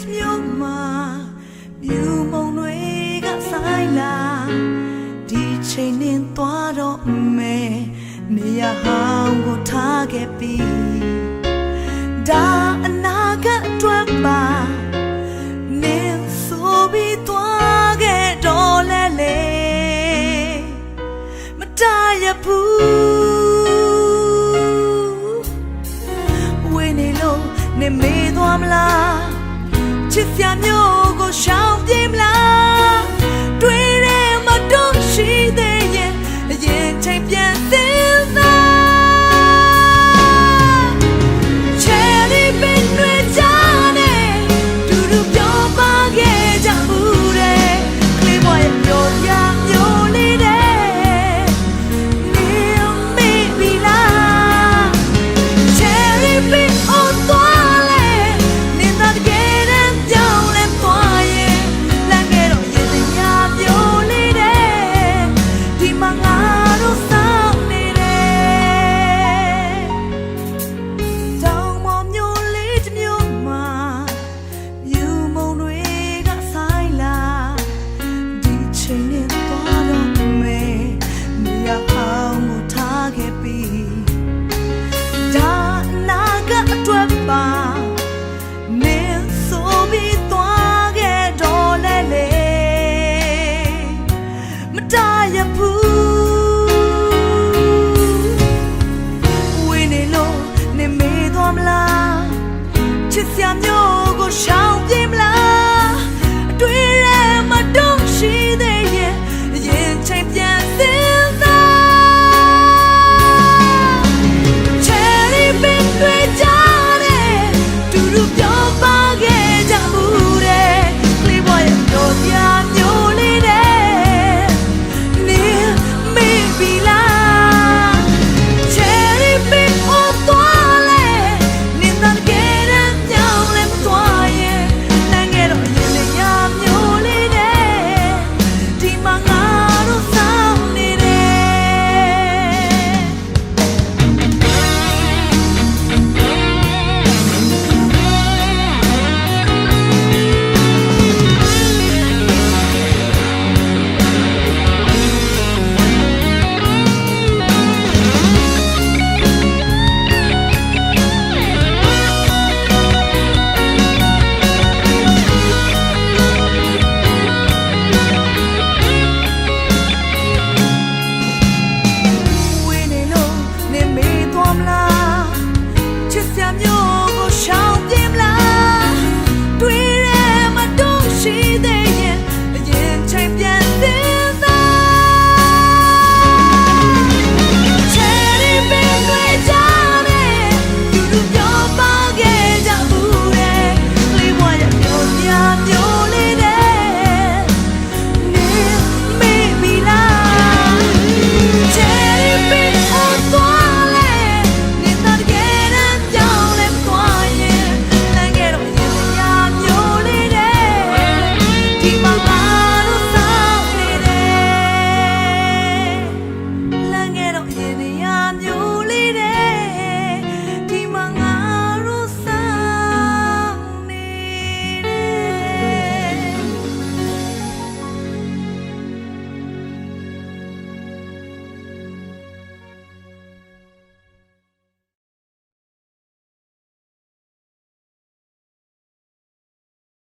လေးမျိုးမှာမြူမုံတွေကဆိုင်လာဒီချိန်နဲ့သွားတော့မယ်နေရာဟောင်းကိုထားခဲ့ပြီးဒါအနာဂတ်အတွက်ပါနေဆိုပြီးသွားခဲ့တော့လေမတရဘူးဝေးနေလို့နေမေးသွားမလားချစ်စရာမျိုးကိုရှောင်ပြေးမလားတွေ့တယ်မတော့ရှိသေးရဲ့အရင်ချိန်ပြန်သင်းသားချယ်ရီပင်တွေကြတယ်တူတူပြောပါခဲ့ကြမှုတဲ့ကလေးဘွားရဲ့ပြောရမျိုးလေးတဲ့နေမေးပြီလားချယ်ရီပင်အော်သွားလဲနေတာတကယ်တမ်းပြောင်းလဲသွားရဲ့လမ်းခဲ့တော့ရင်စရာမျိုးလေးတဲ့ဒီမှာငါတို့စောင့်နေတယ်တောင်ပေါ်မျိုးလေးတစ်မျိုးမှာမြူမုံတွေကဆိုင်လာဒီချိန်နဲ့သွားတော့မယ်နေရာဟောင်းကိုထားခဲ့ပြီးဒါနာကအတွက်ပါနေဆိုပြီးသွားခဲ့တော့လေမတရဘူးဝေးနေလို့နေမေးသွားမလားချစ်စရာမျိုးကိုရှောင်